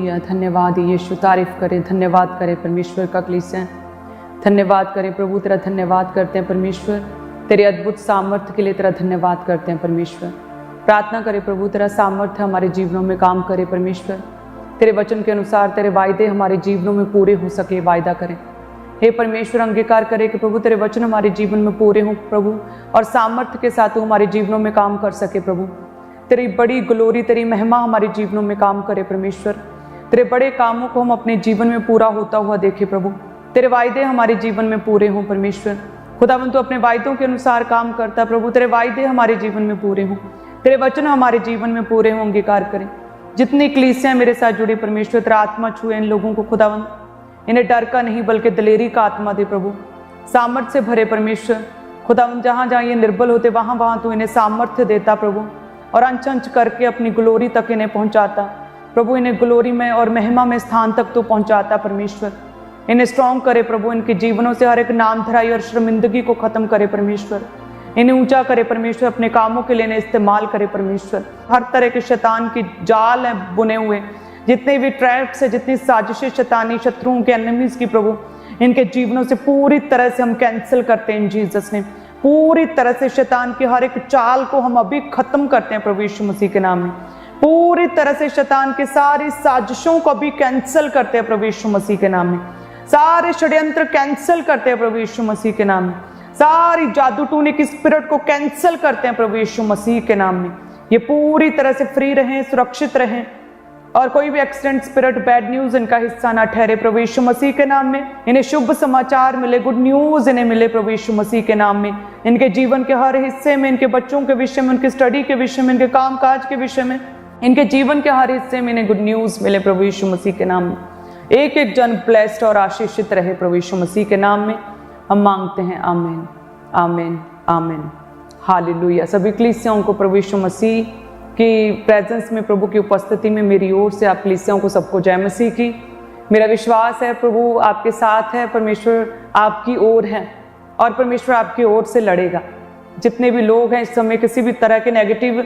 Hallelujah. धन्यवाद यीशु, तारीफ करें, धन्यवाद करें परमेश्वर का कलीसिया। धन्यवाद करें प्रभु, तेरा धन्यवाद करते हैं परमेश्वर, तेरे अद्भुत सामर्थ्य के लिए तेरा धन्यवाद करते हैं परमेश्वर। प्रार्थना करें प्रभु, तेरा सामर्थ्य हमारे जीवनों में काम करे परमेश्वर, तेरे वचन के अनुसार तेरे वायदे हमारे जीवनों में पूरे हो सके, वायदा करें। हे परमेश्वर, अंगीकार करें कि प्रभु तेरे वचन हमारे जीवन में पूरे हों प्रभु, और सामर्थ्य के साथ हमारे जीवनों में काम कर सके प्रभु। तेरी बड़ी ग्लोरी, तेरी महिमा हमारे जीवनों में काम करे परमेश्वर। तेरे बड़े कामों को हम अपने जीवन में पूरा होता हुआ देखे प्रभु। तेरे वायदे हमारे जीवन में पूरे हों परमेश्वर। खुदावंद तू अपने वायदों के अनुसार काम करता प्रभु, तेरे वायदे हमारे जीवन में पूरे हों, तेरे वचन हमारे जीवन में पूरे हों। अंगीकार करें जितनी कलीसियां मेरे साथ जुड़ी परमेश्वर, तेरा आत्मा छुए इन लोगों को खुदावंद, इन्हें डर का नहीं बल्कि दिलेरी का आत्मा दे प्रभु। सामर्थ्य से भरे परमेश्वर खुदावंद, जहाँ जहाँ ये निर्बल होते वहाँ वहाँ तू इन्हें सामर्थ्य देता प्रभु, और अंच अंच करके अपनी ग्लोरी तक इन्हें पहुँचाता प्रभु। इन्हें ग्लोरी में और महिमा में स्थान तक तो पहुँचाता परमेश्वर। इन्हें स्ट्रॉन्ग करे प्रभु, इनके जीवनों से हर एक नाम धराई और शर्मिंदगी को खत्म करे परमेश्वर। इन्हें ऊंचा करे परमेश्वर, अपने कामों के लिए इन्हें इस्तेमाल करे परमेश्वर। हर तरह के शैतान की जाल है बुने हुए, जितने भी ट्रैप्स है, जितनी साजिशें शैतानी शत्रुओं के एनिमीज की प्रभु, इनके जीवनों से पूरी तरह से हम कैंसिल करते हैं इन जीसस ने। पूरी तरह से शैतान की हर एक चाल को हम अभी खत्म करते हैं प्रभु यीशु मसीह के नाम में। पूरी तरह से शैतान की सारी साजिशों को अभी कैंसिल करते हैं प्रभु यीशु मसीह के नाम में। सारे षड्यंत्र कैंसिल करते हैं प्रभु यीशु मसीह के नाम में। सारी जादू टूने की स्पिरिट को कैंसिल करते हैं प्रभु यीशु मसीह के नाम में। ये पूरी तरह से फ्री रहें, सुरक्षित रहें, और कोई भी एक्सीडेंट स्पिरिट, बैड न्यूज इनका हिस्सा ना ठहरे प्रभु यीशु मसीह के नाम में। इन्हें शुभ समाचार मिले, गुड न्यूज इन्हें मिले प्रभु यीशु मसीह के नाम में। इनके जीवन के हर हिस्से में, इनके बच्चों के विषय में, उनकी स्टडी के विषय में, इनके काम काज के विषय में, इनके जीवन के हर हिस्से में इन्हें गुड न्यूज मिले प्रभु यीशु मसीह के नाम में। एक एक जन ब्लेस्ड और आशीषित रहे प्रभु यीशु मसीह के नाम में हम मांगते हैं। आमीन, आमीन, आमीन। हालेलुया। सभी कलीसियाओं को प्रभु यीशु मसीह की प्रेजेंस में, प्रभु की उपस्थिति में मेरी ओर से आप कलीसियाओं को सबको जय मसीह की। मेरा विश्वास है प्रभु आपके साथ है, परमेश्वर आपकी ओर है, और परमेश्वर आपकी ओर से लड़ेगा। जितने भी लोग हैं इस समय किसी भी तरह के नेगेटिव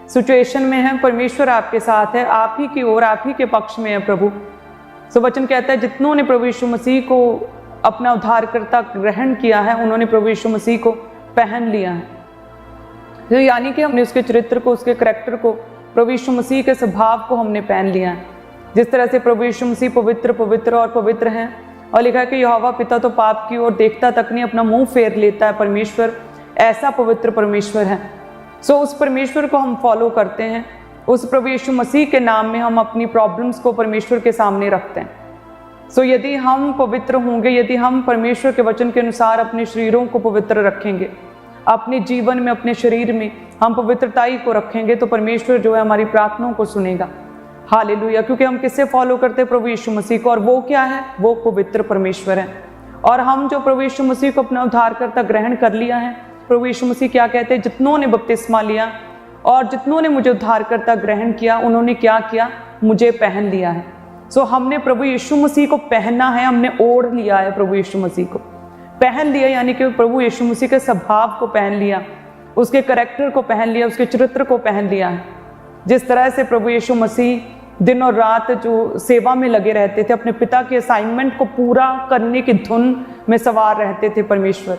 सिचुएशन में हैं, परमेश्वर आपके साथ है, आप ही की ओर, आप ही के पक्ष में है प्रभु। सो वचन कहता है जितनों ने प्रभु यीशु मसीह को अपना उद्धारकर्ता ग्रहण किया है, उन्होंने प्रभु यीशु मसीह को पहन लिया है। तो यानी कि हमने उसके चरित्र को, उसके करैक्टर को, प्रभु यीशु मसीह के स्वभाव को हमने पहन लिया है। जिस तरह से प्रभु यीशु मसीह पवित्र पवित्र और पवित्र हैं, और लिखा है कि यहोवा पिता तो पाप की ओर देखता तक नहीं, अपना मुंह फेर लेता है, परमेश्वर ऐसा पवित्र परमेश्वर है। सो उस परमेश्वर को हम फॉलो करते हैं। उस प्रभु यीशु मसीह के नाम में हम अपनी प्रॉब्लम्स को परमेश्वर के सामने रखते हैं। सो यदि हम पवित्र होंगे, यदि हम परमेश्वर के वचन के अनुसार अपने शरीरों को पवित्र रखेंगे, अपने जीवन में, अपने शरीर में हम पवित्रताई को रखेंगे, तो परमेश्वर जो है हमारी प्रार्थनाओं को सुनेगा। हालेलुया। क्योंकि हम किससे फॉलो करते हैं? प्रभु यीशु मसीह को, और वो क्या है? वो पवित्र परमेश्वर है। और हम जो प्रभु यीशु मसीह को अपना उद्धारकर्ता ग्रहण कर लिया है, प्रभु यीशु मसीह क्या कहते हैं? जितनों ने बपतिस्मा लिया और जितनों ने मुझे उद्धारकर्ता ग्रहण किया, उन्होंने क्या किया? मुझे पहन लिया है। सो हमने प्रभु यीशु मसीह को पहनना है, हमने ओढ़ लिया है प्रभु यीशु मसीह को। पहन लिया यानी कि प्रभु यीशु मसीह के स्वभाव को पहन लिया, उसके करैक्टर को पहन लिया, उसके चरित्र को पहन लिया है। जिस तरह से प्रभु यीशु मसीह दिन और रात जो सेवा में लगे रहते थे, अपने पिता के असाइनमेंट को पूरा करने की धुन में सवार रहते थे परमेश्वर,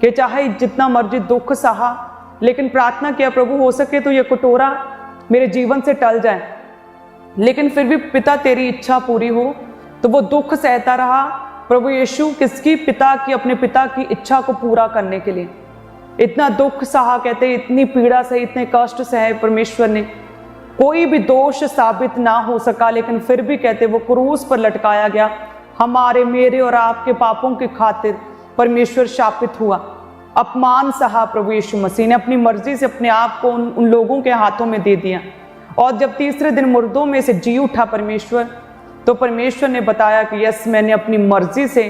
कि चाहे जितना मर्जी दुख सहा, लेकिन प्रार्थना किया प्रभु हो सके तो ये कटोरा मेरे जीवन से टल जाए, लेकिन फिर भी पिता तेरी इच्छा पूरी हो। तो वो दुख सहता रहा प्रभु यीशु, किसकी? पिता की, अपने पिता की इच्छा को पूरा करने के लिए। इतना दुख सहा, कहते इतनी पीड़ा सही, इतने कष्ट सहे परमेश्वर ने, कोई भी दोष साबित ना हो सका, लेकिन फिर भी कहते वो क्रूस पर लटकाया गया, हमारे, मेरे और आपके पापों की खातिर परमेश्वर शापित हुआ। अपमान सहा प्रभु यीशु मसीह ने, अपनी मर्जी से अपने आप को उन लोगों के हाथों में दे दिया। और जब तीसरे दिन मुर्दों में से जी उठा परमेश्वर, तो परमेश्वर ने बताया कि यस, मैंने अपनी मर्जी से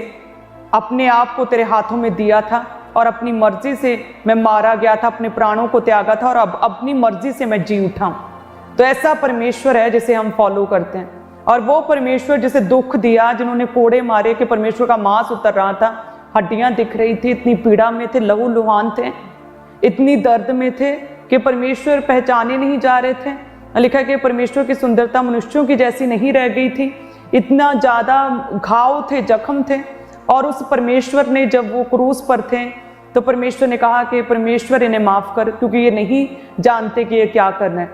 अपने आप को तेरे हाथों में दिया था, और अपनी मर्जी से मैं मारा गया था, अपने प्राणों को त्यागा था, और अब अपनी मर्जी से मैं जी उठा हूं। तो ऐसा परमेश्वर है जिसे हम फॉलो करते हैं। और वो परमेश्वर जिसे दुख दिया, जिन्होंने कोड़े मारे कि परमेश्वर का मांस उतर रहा था, हड्डियां दिख रही थी, इतनी पीड़ा में थे, लहू लुहान थे, इतनी दर्द में थे कि परमेश्वर पहचाने नहीं जा रहे थे। लिखा है कि परमेश्वर की सुंदरता मनुष्यों की जैसी नहीं रह गई थी, इतना ज़्यादा घाव थे, जख्म थे। और उस परमेश्वर ने जब वो क्रूस पर थे तो परमेश्वर ने कहा कि परमेश्वर इन्हें माफ़ कर, क्योंकि ये नहीं जानते कि ये क्या करना है।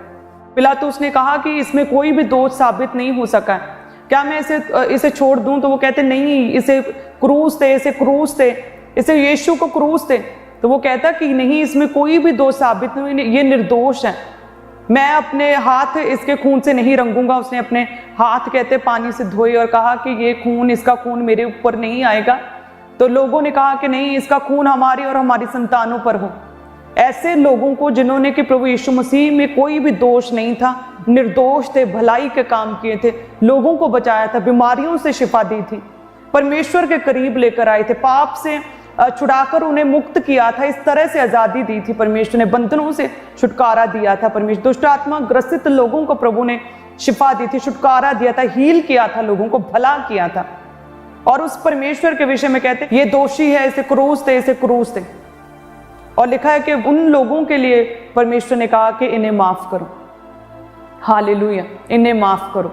पिलातुस ने कहा कि इसमें कोई भी दोष साबित नहीं हो सका है, क्या मैं इसे छोड़ दूं? तो वो कहते नहीं, इसे क्रूस थे, इसे क्रूस थे, इसे यीशु को क्रूस थे। तो वो कहता कि नहीं, इसमें कोई भी दोष साबित नहीं, ये निर्दोष है, मैं अपने हाथ इसके खून से नहीं रंगूंगा। उसने अपने हाथ कहते पानी से धोए और कहा कि ये खून, इसका खून मेरे ऊपर नहीं आएगा। तो लोगों ने कहा कि नहीं, इसका खून हमारी और हमारी संतानों पर हो। ऐसे लोगों को जिन्होंने कि प्रभु यीशु मसीह में कोई भी दोष नहीं था, निर्दोष थे, भलाई के काम किए थे, लोगों को बचाया था, बीमारियों से शिफा दी थी, परमेश्वर के करीब लेकर आए थे, पाप से छुड़ाकर उन्हें मुक्त किया था, इस तरह से आज़ादी दी थी परमेश्वर ने, बंधनों से छुटकारा दिया था परमेश्वर, दुष्ट आत्मा ग्रसित लोगों को प्रभु ने शिफा दी थी, छुटकारा दिया था, हील किया था, लोगों को भला किया था। और उस परमेश्वर के विषय में कहते ये दोषी है, इसे क्रूस थे, इसे क्रूस थे। और लिखा है कि उन लोगों के लिए परमेश्वर ने कहा कि इन्हें माफ करो, हालेलुया, इन्हें माफ करो।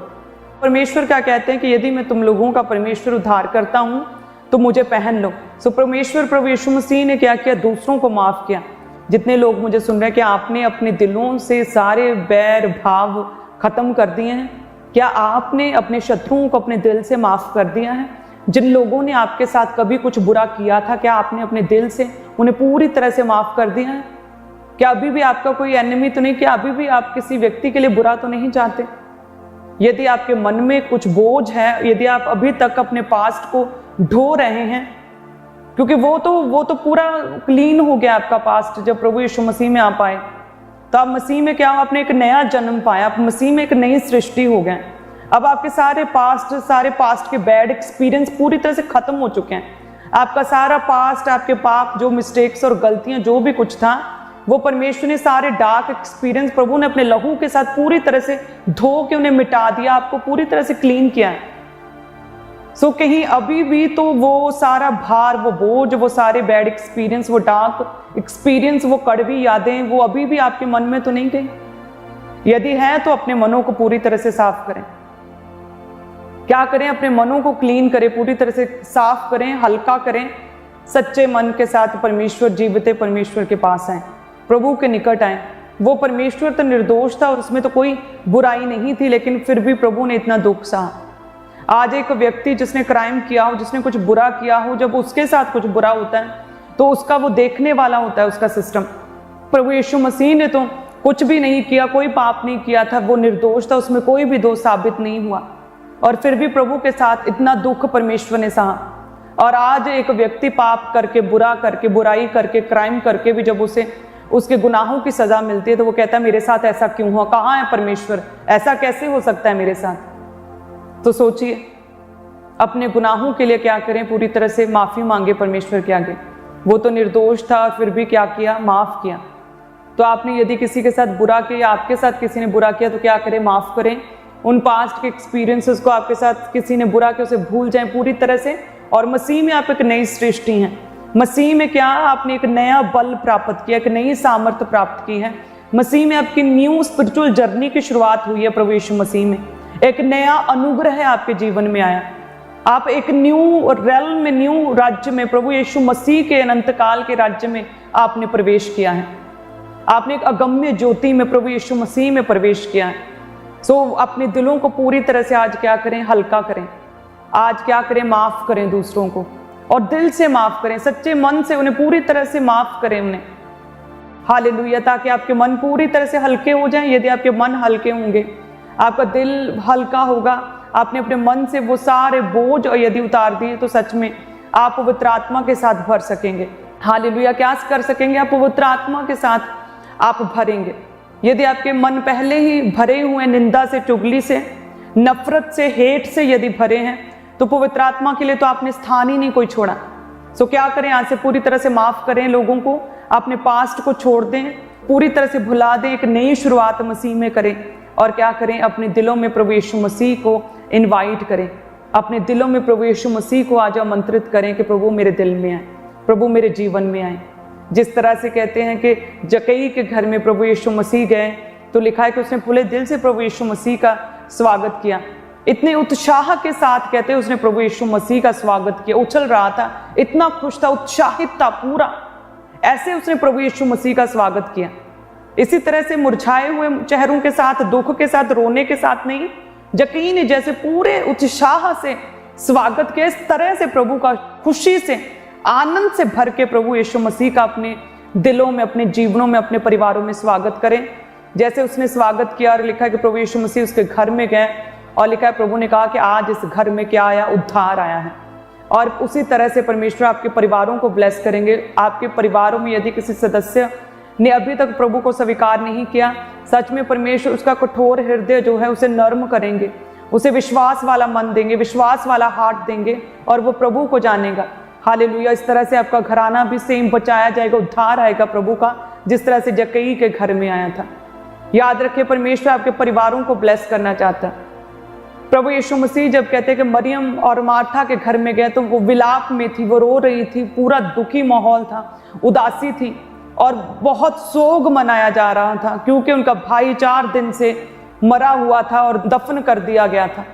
परमेश्वर क्या कहते हैं कि यदि मैं तुम लोगों का परमेश्वर उद्धार करता हूं तो मुझे पहन लो। सो परमेश्वर प्रभु यीशु मसीह ने क्या किया? दूसरों को माफ किया। जितने लोग मुझे सुन रहे हैं, क्या आपने अपने दिलों से सारे बैर भाव खत्म कर दिए हैं? क्या आपने अपने शत्रुओं को अपने दिल से माफ कर दिया है? जिन लोगों ने आपके साथ कभी कुछ बुरा किया था, क्या आपने अपने दिल से उन्हें पूरी तरह से माफ कर दिया है? क्या अभी भी आपका कोई एनिमी तो नहीं? क्या अभी भी आप किसी व्यक्ति के लिए बुरा तो नहीं चाहते? यदि आपके मन में कुछ बोझ है, यदि आप अभी तक अपने पास्ट को ढो रहे हैं, क्योंकि वो तो पूरा क्लीन हो गया आपका पास्ट जब प्रभु यीशु मसीह में आप आए, तो आप मसीह में क्या, आपने एक नया जन्म पाया, आप मसीह में एक नई सृष्टि हो गए। अब आपके सारे पास्ट के बैड एक्सपीरियंस पूरी तरह से खत्म हो चुके हैं। आपका सारा पास्ट, आपके पाप, जो मिस्टेक्स और गलतियां, जो भी कुछ था, वो परमेश्वर ने सारे डार्क एक्सपीरियंस प्रभु ने अपने लहू के साथ पूरी तरह से धो के उन्हें मिटा दिया, आपको पूरी तरह से क्लीन किया है। सो कहीं अभी भी तो वो सारा भार, वो बोझ, वो सारे बैड एक्सपीरियंस, वो डार्क एक्सपीरियंस, वो कड़वी यादें, वो अभी भी आपके मन में तो नहीं गई? यदि है तो अपने मनों को पूरी तरह से साफ करें। क्या करें? अपने मनों को क्लीन करें, पूरी तरह से साफ करें, हल्का करें, सच्चे मन के साथ परमेश्वर, जीवित परमेश्वर के पास आए, प्रभु के निकट आए। वो परमेश्वर तो निर्दोष था और उसमें तो कोई बुराई नहीं थी, लेकिन फिर भी प्रभु ने इतना दुख सहा। आज एक व्यक्ति जिसने क्राइम किया हो, जिसने कुछ बुरा किया हो, जब उसके साथ कुछ बुरा होता है तो उसका वो देखने वाला होता है उसका सिस्टम। प्रभु यीशु मसीह ने तो कुछ भी नहीं किया, कोई पाप नहीं किया था, वो निर्दोष था, उसमें कोई भी दोष साबित नहीं हुआ, और फिर भी प्रभु के साथ इतना दुख परमेश्वर ने सहा। और आज एक व्यक्ति पाप करके, बुरा करके, बुराई करके, क्राइम करके भी जब उसे उसके गुनाहों की सजा मिलती है तो वो कहता है मेरे साथ ऐसा क्यों हुआ? कहाँ है परमेश्वर? ऐसा कैसे हो सकता है मेरे साथ? तो सोचिए, अपने गुनाहों के लिए क्या करें? पूरी तरह से माफी मांगे परमेश्वर के आगे। वो तो निर्दोष था, फिर भी क्या किया? माफ किया। तो आपने यदि किसी के साथ बुरा किया, आपके साथ किसी ने बुरा किया, तो क्या करें? माफ करें। उन पास्ट के एक्सपीरियंसेस को, आपके साथ किसी ने बुरा किया, उसे भूल जाएं पूरी तरह से। और मसीह में आप एक नई सृष्टि हैं। मसीह में क्या, आपने एक नया बल प्राप्त किया, एक नई सामर्थ्य प्राप्त की है। मसीह में आपकी न्यू स्पिरिचुअल जर्नी की शुरुआत हुई है। प्रभु यीशु मसीह में एक नया अनुग्रह आपके जीवन में आया। आप एक न्यू रेल्म में, न्यू राज्य में, प्रभु यीशु मसीह के अनंत काल के राज्य में आपने प्रवेश किया है। आपने एक अगम्य ज्योति में, प्रभु यीशु मसीह में प्रवेश किया है। सो अपने दिलों को पूरी तरह से आज क्या करें? हल्का करें। आज क्या करें? माफ करें दूसरों को, और दिल से माफ करें, सच्चे मन से उन्हें पूरी तरह से माफ करें उन्हें, हालेलुया, ताकि आपके मन पूरी तरह से हल्के हो जाएं। यदि आपके मन हल्के होंगे, आपका दिल हल्का होगा, आपने अपने मन से वो सारे बोझ और यदि उतार दिए, तो सच में आप पवित्र आत्मा के साथ भर सकेंगे। हालेलुया, क्या कर सकेंगे? आप पवित्र आत्मा के साथ आप भरेंगे। यदि आपके मन पहले ही भरे हुए निंदा से, चुगली से, नफरत से, हेट से यदि भरे हैं, तो पवित्र आत्मा के लिए तो आपने स्थान ही नहीं कोई छोड़ा। सो क्या करें? आज से पूरी तरह से माफ करें लोगों को, अपने पास्ट को छोड़ दें, पूरी तरह से भुला दें, एक नई शुरुआत मसीह में करें। और क्या करें? अपने दिलों में प्रभु यीशु मसीह को इनवाइट करें। अपने दिलों में प्रभु यीशु मसीह को आज आमंत्रित करें कि प्रभु मेरे दिल में आए, प्रभु मेरे जीवन में आए। जिस तरह से कहते हैं कि जकई के घर में प्रभु यीशु मसीह गए, तो लिखा है कि उसने खुले दिल से प्रभु यीशु मसीह का स्वागत किया। इतने उत्साह के साथ कहते हैं उसने प्रभु यीशु मसीह का स्वागत किया, उछल रहा था, इतना खुश था, उत्साहित था पूरा, ऐसे उसने प्रभु यीशु मसीह का स्वागत किया। इसी तरह से मुरझाए हुए चेहरों के साथ, दुख के साथ, रोने के साथ नहीं, यकीन जैसे पूरे उत्साह से स्वागत किया। इस तरह से प्रभु का खुशी से, आनंद से भर के प्रभु यीशु मसीह का अपने दिलों में, अपने जीवनों में, अपने परिवारों में स्वागत करें जैसे उसने स्वागत किया। और लिखा है कि प्रभु यीशु मसीह उसके घर में गए और लिखा है प्रभु ने कहा कि आज इस घर में क्या आया, उद्धार आया है। और उसी तरह से परमेश्वर आपके परिवारों को ब्लेस करेंगे। आपके परिवारों में यदि किसी सदस्य ने अभी तक प्रभु को स्वीकार नहीं किया, सच में परमेश्वर उसका कठोर हृदय जो है उसे नर्म करेंगे, उसे विश्वास वाला मन देंगे, विश्वास वाला हार्ट देंगे और वो प्रभु को जानेगा। हालेलुया। इस तरह से आपका घराना भी सेम बचाया जाएगा, उद्धार आएगा प्रभु का, जिस तरह से जक्कई के घर में आया था। याद रखिए परमेश्वर आपके परिवारों को ब्लेस करना चाहता है। प्रभु यीशु मसीह जब कहते हैं कि मरियम और मार्था के घर में गए तो वो विलाप में थी, वो रो रही थी, पूरा दुखी माहौल था, उदासी थी और बहुत सोग मनाया जा रहा था क्योंकि उनका भाई 4 दिन से मरा हुआ था और दफन कर दिया गया था।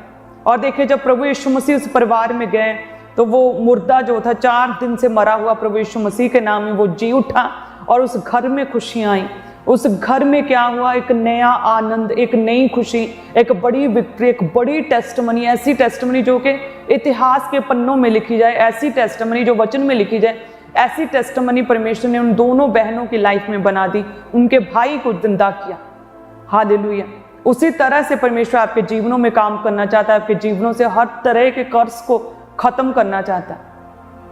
और देखिए जब प्रभु यीशु मसीह उस परिवार में गए तो वो मुर्दा जो था 4 दिन से मरा हुआ प्रभु यीशु मसीह के नाम में वो जी उठा और उस घर में खुशियां आई। उस घर में क्या हुआ, एक नया आनंद, एक नई खुशी, एक बड़ी विक्ट्री, एक बड़ी टेस्टमनी, ऐसी टेस्टमनी जो कि इतिहास के पन्नों में लिखी जाए, ऐसी टेस्टमनी जो वचन में लिखी जाए, ऐसी टेस्टमनी परमेश्वर ने उन दोनों बहनों की लाइफ में बना दी, उनके भाई को जिंदा किया। हालेलुया। उसी तरह से परमेश्वर आपके जीवनों में काम करना चाहता है, आपके जीवनों से हर तरह के कर्ज को खत्म करना चाहता है।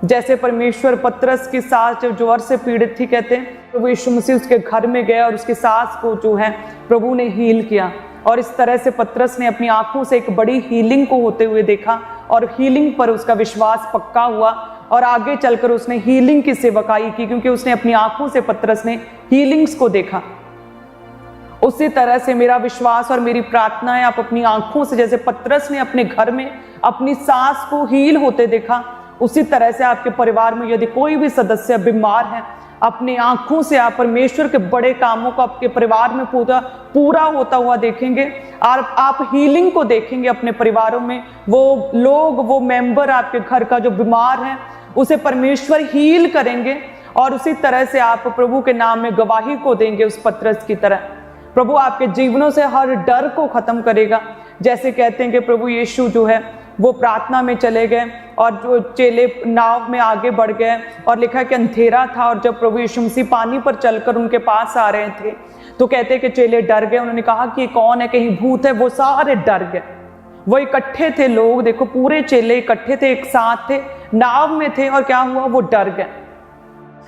जैसे परमेश्वर पतरस की सास जब ज्वर से पीड़ित थी, कहते हैं प्रभु यीशु मसीह उसके घर में गया और उसकी सास को जो है प्रभु ने हील किया। और इस तरह से पतरस ने अपनी आंखों से एक बड़ी हीलिंग को होते हुए देखा और हीलिंग पर उसका विश्वास पक्का हुआ और आगे चलकर उसने हीलिंग की सेवकाई की क्योंकि उसने अपनी आंखों से, पतरस ने हीलिंग्स को देखा। उसी तरह से मेरा विश्वास और मेरी प्रार्थना है आप अपनी आंखों से, जैसे पतरस ने अपने घर में अपनी सास को हील होते देखा, उसी तरह से आपके परिवार में यदि कोई भी सदस्य बीमार है, अपनी आंखों से आप परमेश्वर के बड़े कामों को आपके परिवार में पूरा होता हुआ देखेंगे और आप हीलिंग को देखेंगे अपने परिवारों में। वो लोग, वो मेंबर आपके घर का जो बीमार है उसे परमेश्वर हील करेंगे और उसी तरह से आप प्रभु के नाम में गवाही को देंगे उस पतरस की तरह। प्रभु आपके जीवनों से हर डर को खत्म करेगा। जैसे कहते हैं कि प्रभु यीशु जो है वो प्रार्थना में चले गए और जो चेले नाव में आगे बढ़ गए और लिखा है कि अंधेरा था और जब प्रभु यीशु मसीह पानी पर चलकर उनके पास आ रहे थे तो कहते हैं कि चेले डर गए। उन्होंने कहा कि कौन है, कहीं भूत है। वो सारे डर गए। वो इकट्ठे थे लोग, देखो पूरे चेले इकट्ठे थे, एक साथ थे, नाव में थे और क्या हुआ, वो डर गए,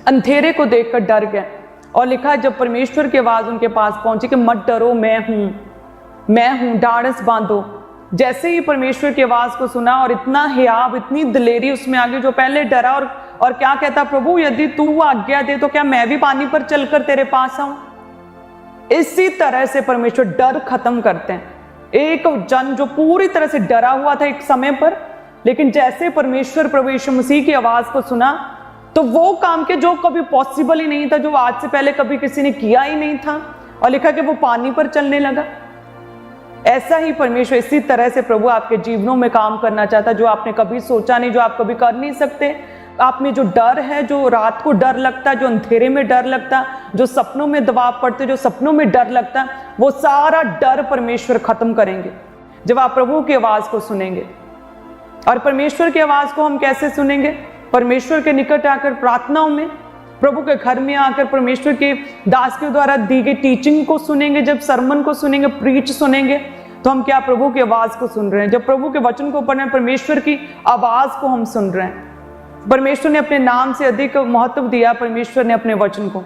अंधेरे को देखकर डर गए। और लिखा है जब परमेश्वर की आवाज उनके पास पहुंची कि मत डरो, मैं हूं, ढाढ़स बांधो। जैसे ही परमेश्वर की आवाज को सुना और इतना हियाब, इतनी दिलेरी उसमें आ गई, जो पहले डरा और क्या कहता, प्रभु यदि तू आज्ञा दे तो क्या मैं भी पानी पर चलकर तेरे पास आऊं। इसी तरह से परमेश्वर डर खत्म करते हैं। एक जन जो पूरी तरह से डरा हुआ था एक समय पर, लेकिन जैसे परमेश्वर प्रभु यीशु मसीह की आवाज को सुना तो वो काम के जो कभी पॉसिबल ही नहीं था, जो आज से पहले कभी किसी ने किया ही नहीं था, और लिखा कि वो पानी पर चलने लगा। ऐसा ही परमेश्वर इसी तरह से प्रभु आपके जीवनों में काम करना चाहता, जो आपने कभी सोचा नहीं, जो आप कभी कर नहीं सकते। आप में जो डर है, जो रात को डर लगता है, जो अंधेरे में डर लगता, जो सपनों में दबाव पड़ते, जो सपनों में डर लगता, वो सारा डर परमेश्वर खत्म करेंगे जब आप प्रभु की आवाज को सुनेंगे। और परमेश्वर की आवाज को हम कैसे सुनेंगे? परमेश्वर के निकट आकर प्रार्थनाओं में, प्रभु के घर में आकर परमेश्वर के दास के द्वारा दी गई टीचिंग को सुनेंगे। जब सरमन को सुनेंगे, प्रीच सुनेंगे, तो हम क्या प्रभु की आवाज को सुन रहे हैं। जब प्रभु के वचन को पढ़ रहे हैं, परमेश्वर की आवाज को हम सुन रहे हैं। परमेश्वर ने अपने नाम से अधिक महत्व दिया परमेश्वर ने अपने वचन को।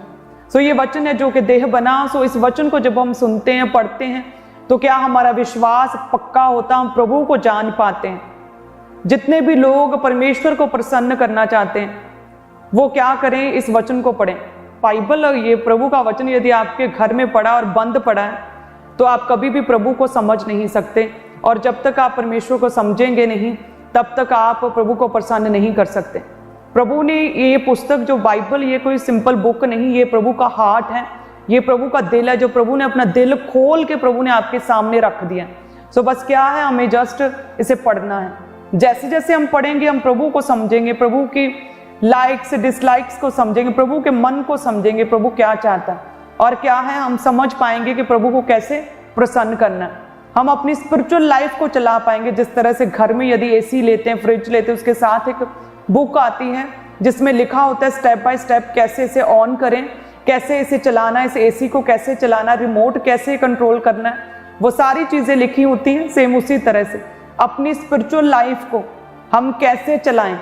सो ये वचन है जो कि देह बना। सो इस वचन को जब हम सुनते हैं, पढ़ते हैं, तो क्या हमारा विश्वास पक्का होता, हम प्रभु को जान पाते हैं। जितने भी लोग परमेश्वर को प्रसन्न करना चाहते हैं वो क्या करें, इस वचन को पढ़ें। बाइबल, ये प्रभु का वचन यदि आपके घर में पड़ा और बंद पड़ा है तो आप कभी भी प्रभु को समझ नहीं सकते, और जब तक आप परमेश्वर को समझेंगे नहीं तब तक आप प्रभु को प्रसन्न नहीं कर सकते। प्रभु ने ये पुस्तक जो बाइबल, ये कोई सिंपल बुक नहीं, ये प्रभु का हार्ट है, ये प्रभु का दिल है, जो प्रभु ने अपना दिल खोल के प्रभु ने आपके सामने रख दिया। सो बस क्या है, हमें जस्ट इसे पढ़ना है। जैसे जैसे हम पढ़ेंगे हम प्रभु को समझेंगे, प्रभु की लाइक्स डिसलाइक्स को समझेंगे, प्रभु के मन को समझेंगे, प्रभु क्या चाहता है और क्या है, हम समझ पाएंगे कि प्रभु को कैसे प्रसन्न करना है। हम अपनी स्पिरिचुअल लाइफ को चला पाएंगे। जिस तरह से घर में यदि एसी लेते हैं, फ्रिज लेते हैं, उसके साथ एक बुक आती है जिसमें लिखा होता है स्टेप बाय स्टेप कैसे इसे ऑन करें, कैसे इसे चलाना है, इस एसी को कैसे चलाना, रिमोट कैसे कंट्रोल करना है, वो सारी चीजें लिखी होती हैं। सेम उसी तरह से अपनी स्पिरिचुअल लाइफ को हम कैसे चलाएं,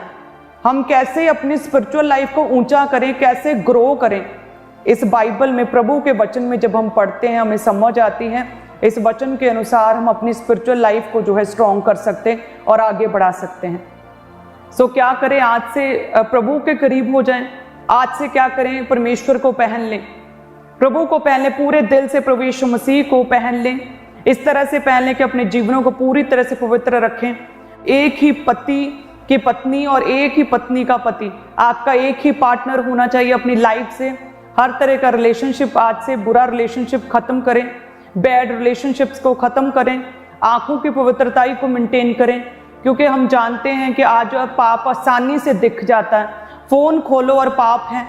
हम कैसे अपनी स्पिरिचुअल लाइफ को ऊंचा करें, कैसे ग्रो करें, इस बाइबल में प्रभु के वचन में जब हम पढ़ते हैं हमें समझ आती है। इस वचन के अनुसार हम अपनी स्पिरिचुअल लाइफ को जो है स्ट्रॉन्ग कर सकते हैं और आगे बढ़ा सकते हैं। सो क्या करें, आज से प्रभु के करीब हो जाएं। आज से क्या करें, परमेश्वर को पहन लें, प्रभु को पहन लें, पूरे दिल से प्रभु यीशु मसीह को पहन लें। इस तरह से पहन लें कि अपने जीवनों को पूरी तरह से पवित्र रखें। एक ही पति की पत्नी और एक ही पत्नी का पति, आपका एक ही पार्टनर होना चाहिए अपनी लाइफ से। हर तरह का रिलेशनशिप आज से बुरा रिलेशनशिप खत्म करें, बैड रिलेशनशिप्स को खत्म करें, आंखों की पवित्रताई को मेंटेन करें, क्योंकि हम जानते हैं कि आज पाप आसानी से दिख जाता है। फोन खोलो और पाप है,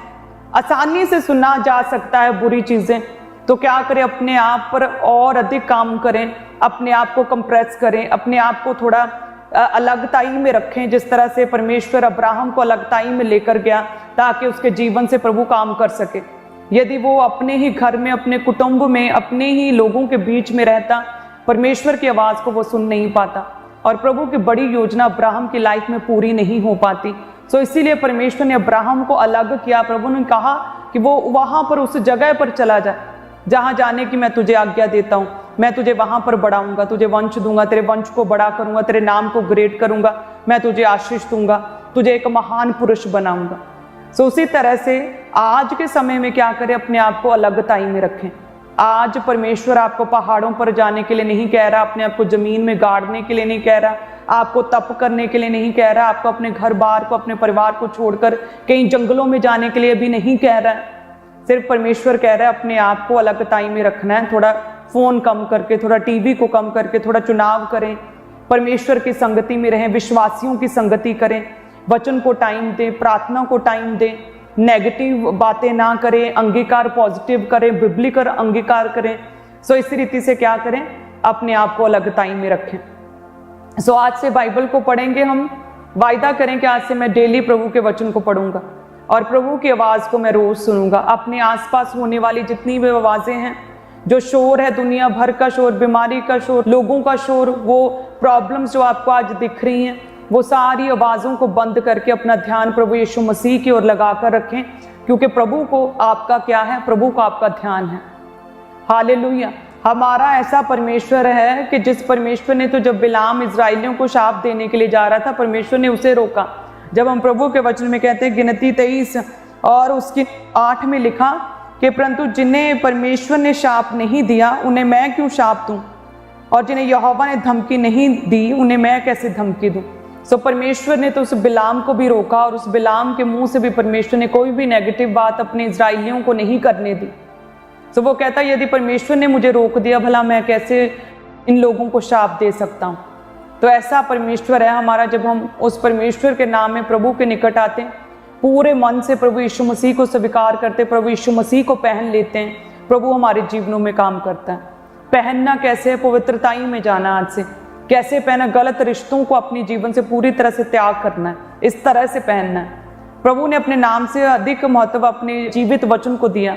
आसानी से सुना जा सकता है बुरी चीजें। तो क्या करें, अपने आप पर और अधिक काम करें, अपने आप को कंप्रेस करें, अपने आप को थोड़ा अलगताई में रखें। जिस तरह से परमेश्वर अब्राहम को अलगताई में लेकर गया ताकि उसके जीवन से प्रभु काम कर सके। यदि वो अपने ही घर में, अपने कुटुंब में, अपने ही लोगों के बीच में रहता, परमेश्वर की आवाज को वो सुन नहीं पाता और प्रभु की बड़ी योजना अब्राहम की लाइफ में पूरी नहीं हो पाती। सो इसीलिए परमेश्वर ने अब्राहम को अलग किया। प्रभु ने कहा कि वो वहां पर उस जगह पर चला जाए जहां जाने की मैं तुझे आज्ञा देता हूं, मैं तुझे वहां पर बढ़ाऊंगा, तुझे वंश दूंगा, तेरे वंश को बड़ा करूंगा, तेरे नाम को ग्रेट करूंगा, मैं तुझे आशीष दूंगा, तुझे एक महान पुरुष बनाऊंगा। सो उसी तरह से आज के समय में क्या करें, अपने आप को अलगताई में रखें। आज परमेश्वर आपको पहाड़ों पर जाने के लिए नहीं कह रहा, अपने आप को जमीन में गाड़ने के लिए नहीं कह रहा, आपको तप करने के लिए नहीं कह रहा, आपको अपने घर बार को, अपने परिवार को छोड़कर कहीं जंगलों में जाने के लिए भी नहीं कह रहा है। सिर्फ परमेश्वर कह रहा है अपने आप को अलगताई में रखना है। थोड़ा फोन कम करके, थोड़ा टीवी को कम करके, थोड़ा चुनाव करें, परमेश्वर की संगति में रहें, विश्वासियों की संगति करें, वचन को टाइम दें, प्रार्थना को टाइम दें, नेगेटिव बातें ना करें, अंगीकार पॉजिटिव करें, बिब्लिकल अंगीकार करें। सो इसी रीति से क्या करें, अपने आप को अलगताई में रखें। सो आज से बाइबल को पढ़ेंगे हम, वायदा करें कि आज से मैं डेली प्रभु के वचन को पढ़ूंगा और प्रभु की आवाज को मैं रोज सुनूंगा। अपने आसपास होने वाली जितनी भी आवाजें हैं, जो शोर है, दुनिया भर का शोर, बीमारी का शोर, लोगों का शोर, वो प्रॉब्लम्स जो आपको आज दिख रही हैं, वो सारी आवाजों को बंद करके अपना ध्यान प्रभु यीशु मसीह की ओर लगाकर रखें, क्योंकि प्रभु को आपका क्या है, प्रभु को आपका ध्यान है। हालेलुया। हमारा ऐसा परमेश्वर है कि जिस परमेश्वर ने तो जब बिलाम इजराइलियों को शाप देने के लिए जा रहा था, परमेश्वर ने उसे रोका। जब हम प्रभु के वचन में कहते हैं गिनती 23 और उसकी 8 में लिखा कि परंतु जिन्हें परमेश्वर ने शाप नहीं दिया उन्हें मैं क्यों शाप दूं, और जिन्हें यहोवा ने धमकी नहीं दी उन्हें मैं कैसे धमकी दूं। सो परमेश्वर ने तो उस बिलाम को भी रोका और उस बिलाम के मुंह से भी परमेश्वर ने कोई भी नेगेटिव बात अपने इजराइलियों को नहीं करने दी। सो वो कहता है यदि परमेश्वर ने मुझे रोक दिया, भला मैं कैसे इन लोगों को शाप दे सकता हूँ। तो ऐसा परमेश्वर है हमारा। जब हम उस परमेश्वर के नाम में प्रभु के निकट आते हैं, पूरे मन से प्रभु यीशु मसीह को स्वीकार करते, प्रभु यीशु मसीह को पहन लेते हैं, प्रभु हमारे जीवनों में काम करता है। पहनना कैसे है, पवित्रताई में जाना। आज से कैसे पहना, गलत रिश्तों को अपने जीवन से पूरी तरह से त्याग करना है, इस तरह से पहनना है। प्रभु ने अपने नाम से अधिक महत्व अपने जीवित वचन को दिया,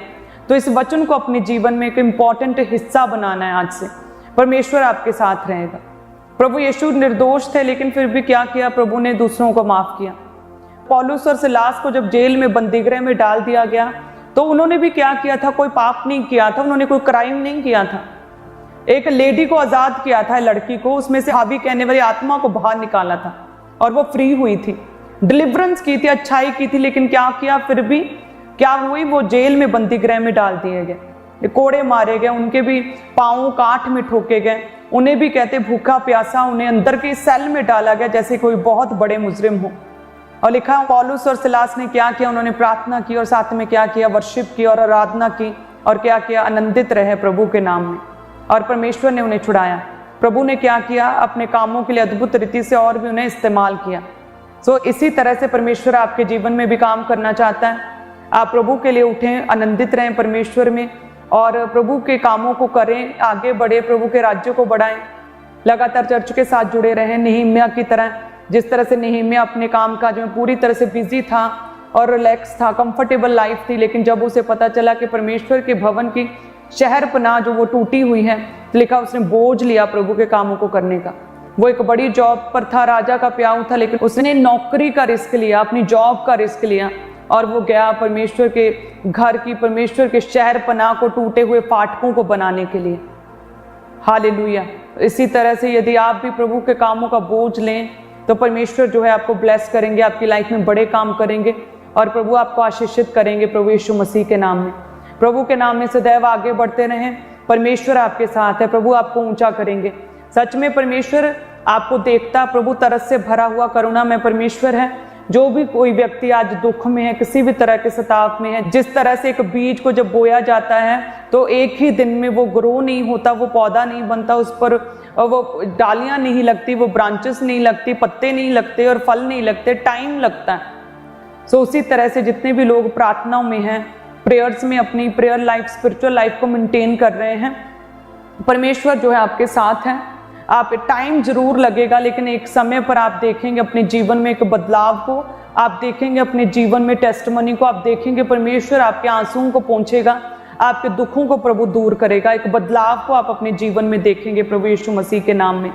तो इस वचन को अपने जीवन में एक इम्पॉर्टेंट हिस्सा बनाना है। आज से परमेश्वर आपके साथ रहेगा। प्रभु यीशु निर्दोष थे, लेकिन फिर भी क्या किया, प्रभु ने दूसरों को माफ किया। पौलुस और सिलास को जब जेल में, बंदीगृह में डाल दिया गया, तो उन्होंने भी क्या किया था, कोई पाप नहीं किया था, उन्होंने कोई क्राइम नहीं किया था। एक लेडी को आजाद किया था, लड़की को, उसमें से हावी कहने वाली आत्मा को बाहर निकाला था और वो फ्री हुई थी, डिलीवरेंस की थी, अच्छाई की थी। लेकिन क्या किया, फिर भी क्या हुई, वो जेल में, बंदीगृह में डाल दिए गए, कोड़े मारे गए, उनके भी पांव काठ में ठोके गए, उन्हें भी कहते भूखा प्यासा, उन्हें अंदर के सेल में डाला गया जैसे कोई बहुत बड़े मुजरिम हो। और लिखा पौलुस और सिलास ने क्या किया, उन्होंने प्रार्थना की और साथ में क्या किया, वर्शिप की और आराधना की और क्या किया, आनंदित रहे प्रभु के नाम में, और परमेश्वर ने उन्हें छुड़ाया। प्रभु ने क्या किया, अपने कामों के लिए अद्भुत रीति से और भी उन्हें इस्तेमाल किया। सो इसी तरह से परमेश्वर आपके जीवन में भी काम करना चाहता है। आप प्रभु के लिए उठें, आनंदित रहें परमेश्वर में, और प्रभु के कामों को करें, आगे बढ़े, प्रभु के राज्य को बढ़ाएं, लगातार चर्च के साथ जुड़े रहें। नेहम्याह की तरह, जिस तरह से नेहम्याह अपने काम काज में पूरी तरह से बिजी था और रिलैक्स था, कंफर्टेबल लाइफ थी, लेकिन जब उसे पता चला कि परमेश्वर के भवन की शहर पनाह जो वो टूटी हुई है, तो लिखा उसने बोझ लिया प्रभु के कामों को करने का। वो एक बड़ी जॉब पर था, राजा का प्याऊ था, लेकिन उसने नौकरी का रिस्क लिया, अपनी जॉब का रिस्क लिया, और वो गया परमेश्वर के घर की, परमेश्वर के शहर पनाह को, टूटे हुए फाटकों को बनाने के लिए। हालेलुया। इसी तरह से यदि आप भी प्रभु के कामों का बोझ लें तो परमेश्वर जो है आपको ब्लेस करेंगे, आपकी लाइफ में बड़े काम करेंगे, और प्रभु आपको आशीषित करेंगे प्रभु यीशु मसीह के नाम में। प्रभु के नाम में सदैव आगे बढ़ते रहें, परमेश्वर आपके साथ है, प्रभु आपको ऊंचा करेंगे। सच में परमेश्वर आपको देखता, प्रभु तरस से भरा हुआ करुणा में परमेश्वर है। जो भी कोई व्यक्ति आज दुख में है, किसी भी तरह के सताव में है, जिस तरह से एक बीज को जब बोया जाता है तो एक ही दिन में वो ग्रो नहीं होता, वो पौधा नहीं बनता, उस पर वो डालियां नहीं लगती, वो ब्रांचेस नहीं लगती, पत्ते नहीं लगते और फल नहीं लगते, टाइम लगता है। सो उसी तरह से जितने भी लोग प्रार्थनाओं में हैं, प्रेयर्स में अपनी प्रेयर लाइफ, स्पिरिचुअल लाइफ को मेंटेन कर रहे हैं, परमेश्वर जो है आपके साथ है। आप टाइम जरूर लगेगा, लेकिन एक समय पर आप देखेंगे अपने जीवन में एक बदलाव को, आप देखेंगे अपने जीवन में टेस्टिमनी को, आप देखेंगे परमेश्वर आपके आंसुओं को पोंछेगा, आपके दुखों को प्रभु दूर करेगा। एक बदलाव को आप अपने जीवन में देखेंगे प्रभु यीशु मसीह के नाम में।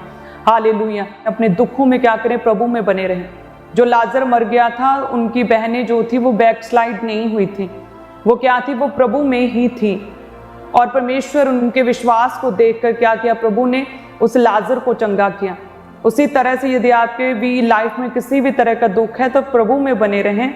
हालेलुया। अपने दुखों में क्या करें, प्रभु में बने रहें। जो लाजर मर गया था, उनकी बहनें जो थी वो बैकस्लाइड नहीं हुई थी, वो क्या थी, वो प्रभु में ही थी, और परमेश्वर उनके विश्वास को देखकर क्या किया, प्रभु ने उस लाजर को चंगा किया। उसी तरह से यदि आपके भी लाइफ में किसी भी तरह का दुख है तो प्रभु में बने रहें,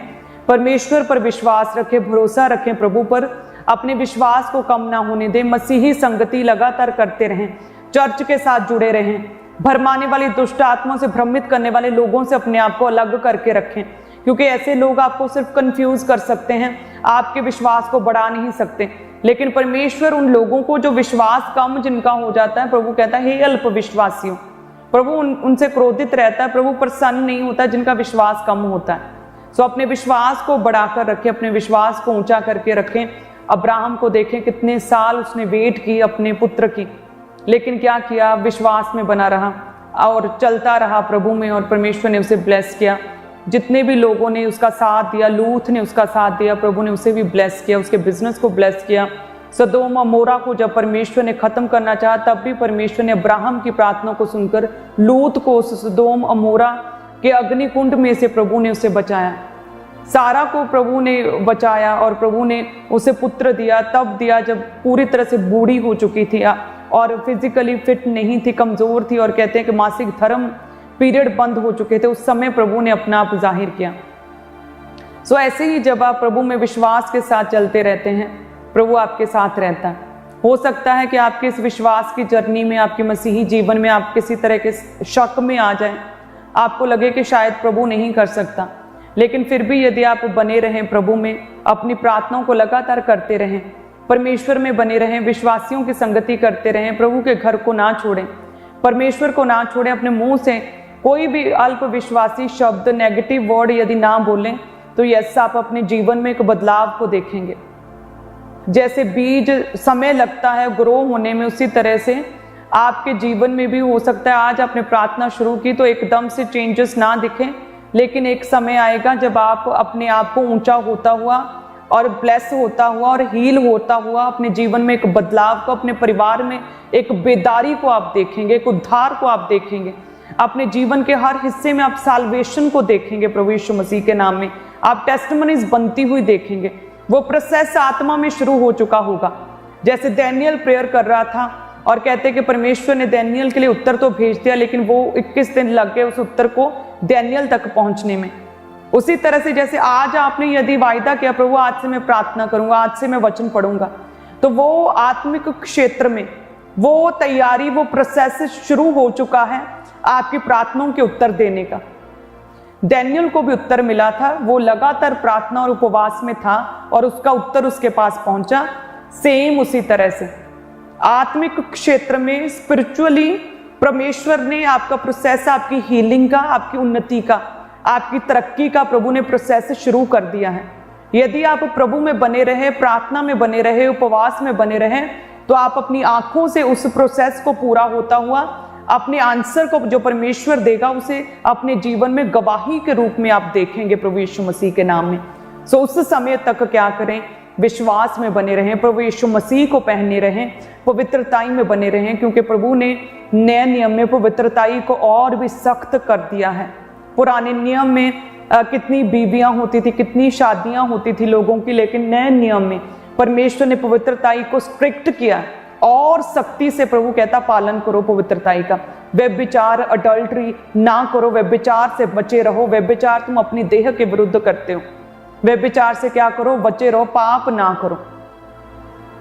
परमेश्वर पर विश्वास रखें, भरोसा रखें प्रभु पर, अपने विश्वास को कम ना होने दें, मसीही संगति लगातार करते रहें, चर्च के साथ जुड़े रहें, भरमाने वाली दुष्ट आत्माओं से, भ्रमित करने वाले लोगों से अपने आप को अलग करके रखें, क्योंकि ऐसे लोग आपको सिर्फ कंफ्यूज कर सकते हैं, आपके विश्वास को बढ़ा नहीं सकते। लेकिन परमेश्वर उन लोगों को जो विश्वास कम जिनका हो जाता है, प्रभु कहता है हे अल्प विश्वासियों, प्रभु उनसे क्रोधित रहता है, प्रभु प्रसन्न नहीं होता जिनका विश्वास कम होता है। सो अपने विश्वास को बढ़ाकर रखें, अपने विश्वास को ऊंचा करके रखें। अब्राहम को देखें, कितने साल उसने वेट की अपने पुत्र की, लेकिन क्या किया, विश्वास में बना रहा और चलता रहा प्रभु में, और परमेश्वर ने उसे ब्लेस किया। जितने भी लोगों ने उसका साथ दिया, लूथ ने उसका साथ दिया, प्रभु ने उसे भी ब्लेस किया, उसके बिजनेस को ब्लेस किया। सदोम अमोरा को जब परमेश्वर ने खत्म करना चाहा, तब भी परमेश्वर ने अब्राहम की प्रार्थना को सुनकर लूत को उस सदोम अमोरा के अग्निकुंड में से प्रभु ने उसे बचाया। सारा को प्रभु ने बचाया और प्रभु ने उसे पुत्र दिया, तब दिया जब पूरी तरह से बूढ़ी हो चुकी थी और फिजिकली फिट नहीं थी, कमजोर थी, और कहते हैं कि मासिक धर्म पीरियड बंद हो चुके थे। उस समय प्रभु ने अपना आप जाहिर किया। सो ऐसे ही जब आप प्रभु में विश्वास के साथ चलते रहते हैं, प्रभु आपके साथ रहता है। हो सकता है कि आपके इस विश्वास की जर्नी में, आपके मसीही जीवन में आप किसी तरह के शक में आ जाएं, आपको लगे कि शायद प्रभु नहीं कर सकता, लेकिन फिर भी यदि आप बने रहें प्रभु में, अपनी प्रार्थनाओं को लगातार करते रहें, परमेश्वर में बने रहें, विश्वासियों की संगति करते रहें, प्रभु के घर को ना छोड़ें, परमेश्वर को ना छोड़ें, अपने मुंह से कोई भी अल्प विश्वासी शब्द, नेगेटिव वर्ड यदि ना बोलें, तो यस आप अपने जीवन में एक बदलाव को देखेंगे। जैसे बीज समय लगता है ग्रो होने में, उसी तरह से आपके जीवन में भी हो सकता है आज आपने प्रार्थना शुरू की तो एकदम से चेंजेस ना दिखें, लेकिन एक समय आएगा जब आप अपने आप को ऊंचा होता हुआ और ब्लेस होता हुआ और हील होता हुआ अपने जीवन में एक बदलाव को, अपने परिवार में एक बेदारी को आप देखेंगे, एक उद्धार को आप देखेंगे, अपने जीवन के हर हिस्से में आप साल्वेशन को देखेंगे प्रभु यीशु मसीह के नाम में, आप टेस्टिमनीज बनती हुई देखेंगे। वो प्रोसेस आत्मा में शुरू हो चुका होगा। जैसे डैनियल प्रेयर कर रहा था और कहते कि परमेश्वर ने डैनियल के लिए उत्तर तो भेज दिया, लेकिन वो 21 दिन लग गए उस उत्तर को डैनियल तक पहुंचने में। उसी तरह से जैसे आज आपने यदि वायदा किया प्रभु आज से मैं प्रार्थना करूंगा, आज से मैं वचन पढ़ूंगा, तो वो आत्मिक क्षेत्र में वो तैयारी, वो प्रोसेस शुरू हो चुका है आपकी प्रार्थनाओं के उत्तर देने का। डैनियल को भी उत्तर मिला था, वो लगातार प्रार्थना और उपवास में था और उसका उत्तर उसके पास पहुंचा। सेम उसी तरह से आत्मिक क्षेत्र में स्पिरिचुअली परमेश्वर ने आपका प्रोसेस, आपकी हीलिंग का, आपकी उन्नति का, आपकी तरक्की का प्रभु ने प्रोसेस शुरू कर दिया है। यदि आप प्रभु में बने रहे, प्रार्थना में बने रहे, उपवास में बने रहे, तो आप अपनी आंखों से उस प्रोसेस को पूरा होता हुआ अपने आंसर को जो परमेश्वर देगा उसे अपने जीवन में गवाही के रूप में आप देखेंगे प्रभु यीशु मसीह के नाम में। सो उस समय तक क्या करें, विश्वास में बने रहें, प्रभु यीशु मसीह को पहने रहें, पवित्रताई में बने रहें, क्योंकि प्रभु ने नए नियम में पवित्रताई को और भी सख्त कर दिया है। पुराने नियम में कितनी बीवियां होती थी, कितनी शादियां होती थी लोगों की, लेकिन नए नियम में परमेश्वर ने पवित्रताई को स्ट्रिक्ट किया और सख्ती से प्रभु कहता पालन करो पवित्रताई का। व्यभिचार, अडल्ट्री ना करो, व्यभिचार से बचे रहो। व्यभिचार तुम अपनी देह के विरुद्ध करते हो। व्यभिचार से क्या करो, बचे रहो, पाप ना करो।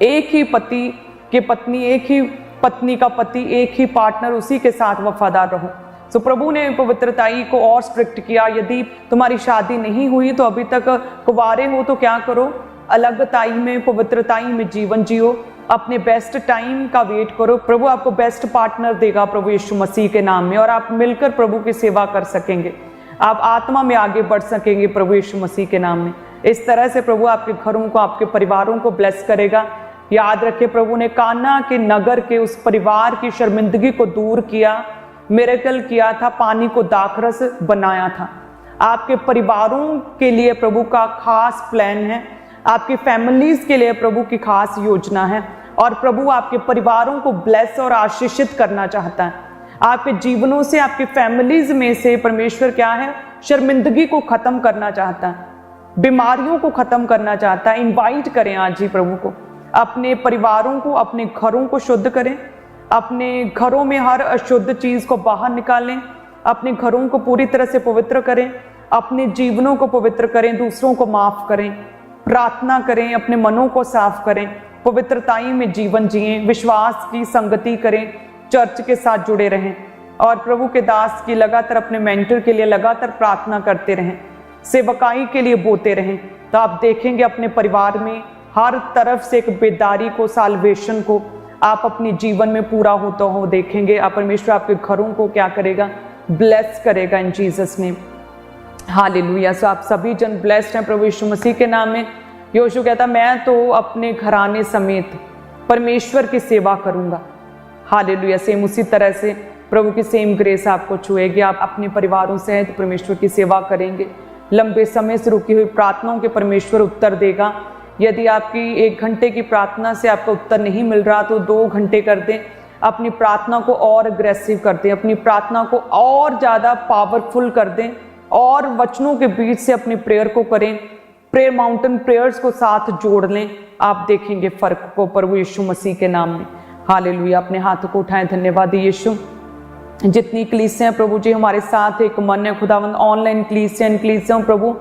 एक ही पति की पत्नी, एक ही पत्नी का पति, एक ही पार्टनर, उसी के साथ वफादार रहो। तो प्रभु ने पवित्रताई को और स्ट्रिक्ट किया। यदि तुम्हारी शादी नहीं हुई तो अभी तक कुंवारे हो तो क्या करो, अलगताई में, पवित्रताई में जीवन जियो। अपने बेस्ट टाइम का वेट करो, प्रभु आपको बेस्ट पार्टनर देगा प्रभु यीशु मसीह के नाम में, और आप मिलकर प्रभु की सेवा कर सकेंगे। आप आत्मा में आगे बढ़ सकेंगे प्रभु यीशु मसीह के नाम में। इस तरह से प्रभु आपके घरों को, आपके परिवारों को ब्लेस करेगा। याद रखें, प्रभु ने काना के नगर के उस परिवार की शर्मिंदगी को दूर किया, मिरेकल किया था, पानी को दाखरस बनाया था। आपके परिवारों के लिए प्रभु का खास प्लान है, आपकी फैमिलीज के लिए प्रभु की खास योजना है, और प्रभु आपके परिवारों को ब्लेस और आशीषित करना चाहता है। आपके जीवनों से, आपकी फैमिलीज में से परमेश्वर क्या है, शर्मिंदगी को खत्म करना चाहता है, बीमारियों को खत्म करना चाहता है। इनवाइट करें आज ही प्रभु को, अपने परिवारों को, अपने घरों को शुद्ध करें, अपने घरों में हर अशुद्ध चीज को बाहर निकालें, अपने घरों को पूरी तरह से पवित्र करें, अपने जीवनों को पवित्र करें, दूसरों को माफ करें, प्रार्थना करें, अपने मनों को साफ करें, पवित्रताई में जीवन जिएं, विश्वास की संगति करें, चर्च के साथ जुड़े रहें, और प्रभु के दास की लगातार, अपने मेंटर के लिए लगातार प्रार्थना करते रहें, सेवकाई के लिए बोते रहें। तो आप देखेंगे अपने परिवार में हर तरफ से एक बेदारी को, साल्वेशन को आप अपने जीवन में पूरा होता हो देखेंगे। आप परमेश्वर आपके घरों को क्या करेगा, ब्लेस करेगा इन जीसस नेम। हालेलुया। सो आप सभी जन ब्लेस्ड हैं प्रभु यीशु मसीह के नाम में। योशू कहता मैं तो अपने घराने समेत परमेश्वर की सेवा करूंगा। हालेलुया। सेम उसी तरह से प्रभु की सेम ग्रेस आपको छुएगी, आप अपने परिवारों सहित परमेश्वर की सेवा करेंगे। लंबे समय से रुकी हुई प्रार्थनाओं के परमेश्वर उत्तर देगा। यदि आपकी 1 घंटे की प्रार्थना से आपका उत्तर नहीं मिल रहा तो 2 घंटे कर दें, अपनी प्रार्थना को और अग्रेसिव कर दें, अपनी प्रार्थना को और ज़्यादा पावरफुल कर दें, और वचनों के बीच से अपनी प्रेयर को करें, प्रेयर माउंटेन प्रेयर्स को साथ जोड़ लें। आप देखेंगे फर्क को प्रभु यीशु मसीह के नाम में। हालेलुया। अपने हाथों को उठाएं, धन्यवाद यीशु। जितनी कलीसियां हैं प्रभु जी हमारे साथ एक मन है खुदावंद, ऑनलाइन कलीसियां प्रभु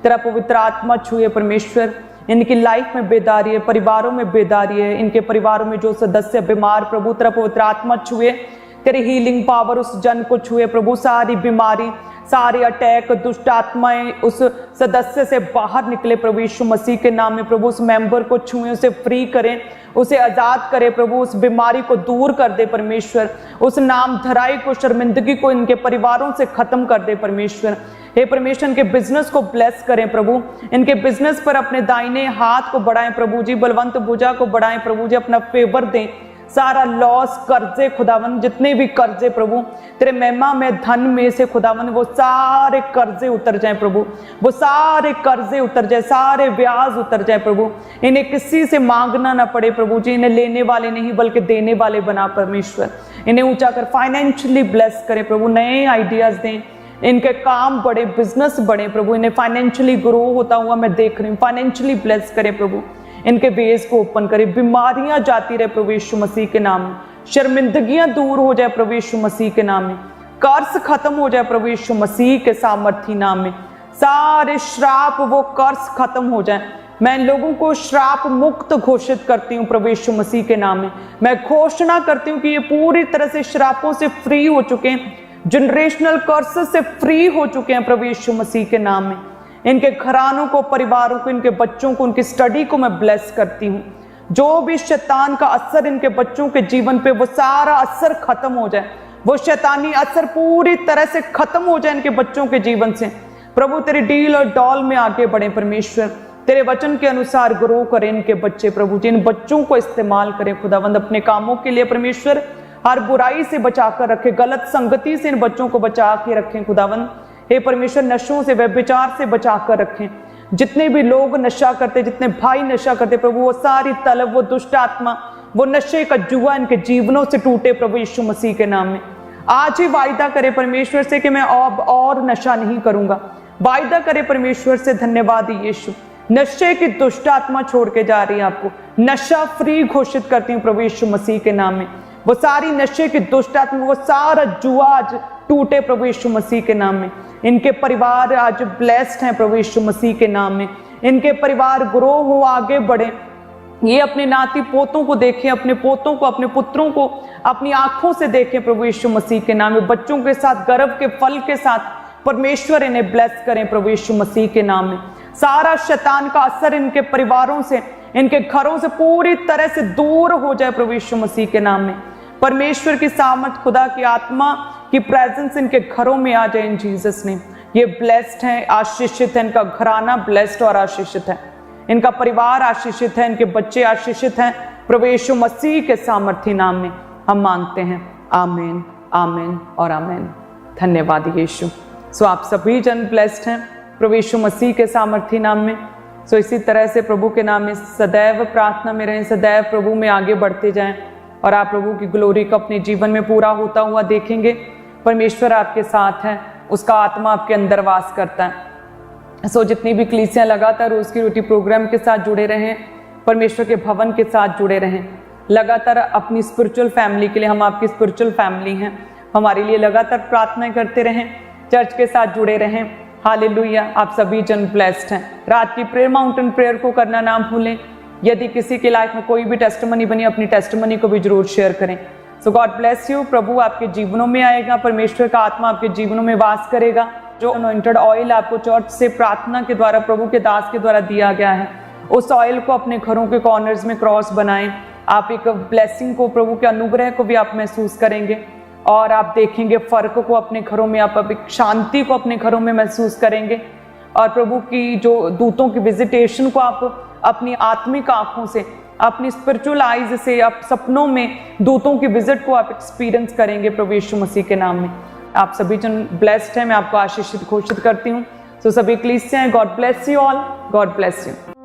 तेरा पवित्र आत्मा छुए परमेश्वर। इनकी लाइफ में बेदारी है, परिवारों में बेदारी है, इनके परिवारों में जो सदस्य बीमार प्रभु तेरा पवित्र आत्मा छुए, तेरी हीलिंग पावर उस जन को छुए प्रभु। सारी बीमारी, सारे अटैक, दुष्ट आत्माएं उस सदस्य से बाहर निकले प्रभु यीशु मसीह के नाम में। प्रभु उस मेंबर को छुए, उसे फ्री करें, उसे आजाद करे प्रभु, उस बीमारी को दूर कर दे परमेश्वर, उस नाम धराई को, शर्मिंदगी को इनके परिवारों से खत्म कर दे परमेश्वर। हे परमेश्वर, इनके बिजनेस को ब्लेस करें प्रभु, इनके बिजनेस पर अपने दाहिने हाथ को बढ़ाएं प्रभु जी, बलवंत भुजा को बढ़ाएं प्रभु जी, अपना फेवर दें। सारा लॉस, कर्जे खुदावन, जितने भी कर्जे प्रभु तेरे महिमा में धन में से खुदावन, वो सारे कर्जे उतर जाएं प्रभु, वो सारे कर्जे उतर जाए, सारे ब्याज उतर जाए प्रभु। इन्हें किसी से मांगना ना पड़े प्रभु जी, इन्हें लेने वाले नहीं बल्कि देने वाले बना परमेश्वर। इन्हें ऊंचा कर फाइनेंशियली ब्लेस करें प्रभु, नए आइडियाज दें, इनके काम बढ़े, बिजनेस बढ़े प्रभु, इन्हें फाइनेंशियली ग्रो होता हुआ मैं देख रही हूँ। फाइनेंशियली ब्लेस करें प्रभु, इनके बेस को ओपन करे, बीमारियां जाती रहे प्रभु यीशु मसीह के नाम में, शर्मिंदगियां दूर हो जाए प्रभु यीशु मसीह के नाम में, कर्ज खत्म हो जाए प्रभु यीशु मसीह के सामर्थी नाम में, सारे श्राप वो कर्ज खत्म हो जाए। मैं इन लोगों को श्राप मुक्त घोषित करती हूँ प्रभु यीशु मसीह के नाम में। मैं घोषणा करती हूँ कि ये पूरी तरह से श्रापों से फ्री हो चुके हैं, जनरेशनल कर्ज से फ्री हो चुके हैं प्रभु यीशु मसीह के नाम में। इनके घरानों को, परिवारों को, इनके बच्चों को, उनकी स्टडी को मैं ब्लेस करती हूँ जो भी शैतान का असर इनके बच्चों के जीवन पे, वो सारा असर खत्म हो जाए, वो शैतानी असर पूरी तरह से खत्म हो जाए इनके बच्चों के जीवन से। प्रभु तेरी डील और डॉल में आगे बढ़े परमेश्वर, तेरे वचन के अनुसार ग्रो करें इनके बच्चे। प्रभु जी इन बच्चों को इस्तेमाल करें खुदावंद अपने कामों के लिए परमेश्वर। हर बुराई से बचा कर रखे, गलत संगति से इन बच्चों को बचा के रखें खुदावंद। हे परमेश्वर नशों से, व्यभिचार से बचा कर रखें। जितने भी लोग नशा करते, जितने भाई नशा करते प्रभु, वो सारी तलब, वो दुष्ट आत्मा, वो नशे का जुआ इनके जीवनों से टूटे प्रभु यीशु मसीह के नाम में। आज ही वायदा करे परमेश्वर से कि मैं अब और नशा नहीं करूंगा। वायदा करे परमेश्वर से, धन्यवाद यीशु। नशे की दुष्ट आत्मा छोड़ के जा रही है आपको, नशा फ्री घोषित करती हूँ प्रभु यीशु मसीह के नाम में। वो सारी नशे की दुष्ट आत्मा, वो सारा जुआ आज टूटे प्रभु यीशु मसीह के नाम में। इनके परिवार आज ब्लेस्ड हैं प्रभु यीशु मसीह के नाम में। इनके परिवार ग्रो हो, आगे बढ़े। ये अपने नाती पोतों को देखें, अपने पोतों को, अपने पुत्रों को अपनी आंखों से देखें प्रभु यीशु मसीह के नाम में। बच्चों के साथ, गर्भ के फल के साथ परमेश्वर इन्हें ब्लेस करें प्रभु यीशु मसीह के नाम में। सारा शैतान का असर इनके परिवारों से, इनके घरों से पूरी तरह से दूर हो जाए प्रभु यीशु मसीह के नाम में। परमेश्वर की सामर्थ, खुदा की आत्मा की प्रेजेंस इनके घरों में आ जाए इन जीसस ने। ये ब्लेस्ड हैं, आशीषित है, इनका घराना ब्लेस्ड और आशीषित है, इनका परिवार आशीषित है, इनके बच्चे आशीषित हैं प्रभु यीशु मसीह के सामर्थी नाम में हम मांगते हैं। आमीन, आमीन और आमीन। धन्यवाद यीशु। सो आप सभी जन ब्लेस्ड हैं प्रभु यीशु मसीह के सामर्थी नाम में। सो इसी तरह से प्रभु के नाम में सदैव प्रार्थना में रहें, सदैव प्रभु में आगे बढ़ते जाएं और आप प्रभु की ग्लोरी को अपने जीवन में पूरा होता हुआ देखेंगे। परमेश्वर आपके साथ है, उसका आत्मा आपके अंदर वास करता है। सो जितनी भी कलीसियां लगातार रोज की रोटी प्रोग्राम के साथ जुड़े रहें, परमेश्वर के भवन के साथ जुड़े रहें, लगातार अपनी स्पिरिचुअल फैमिली के लिए, हम आपकी स्पिरिचुअल फैमिली हैं, हमारे लिए लगातार प्रार्थनाएं करते रहें, चर्च के साथ जुड़े रहें। हालेलुया। आप सभी जन ब्लेस्ड हैं। रात की प्रेयर माउंटेन प्रेयर को करना ना भूलें। यदि किसी की लाइफ में कोई भी टेस्टिमनी बनी, अपनी टेस्टिमनी को भी जरूर शेयर करें। सो गॉड ब्लेस यू। प्रभु आपके जीवनों में आएगा, परमेश्वर का आत्मा आपके जीवनों में वास करेगा। जो अनॉइंटेड ऑयल आपको चर्च से प्रार्थना के द्वारा, प्रभु के दास के द्वारा दिया गया है, उस ऑयल को अपने घरों के कॉर्नर्स में क्रॉस बनाएं। आप एक ब्लेसिंग को, प्रभु के अनुग्रह को भी आप महसूस करेंगे और आप देखेंगे फर्क को अपने घरों में, आप एक शांति को अपने घरों में महसूस करेंगे और प्रभु की जो दूतों की विजिटेशन को आप अपनी आत्मिक आंखों से, अपनी स्पिरिचुअल आईज से, आप सपनों में दूतों की विजिट को आप एक्सपीरियंस करेंगे प्रभु यीशु मसीह के नाम में। आप सभी जन ब्लेस्ड हैं, मैं आपको आशीषित घोषित करती हूँ। सो सभी कलीसियां, God bless you all, God bless you.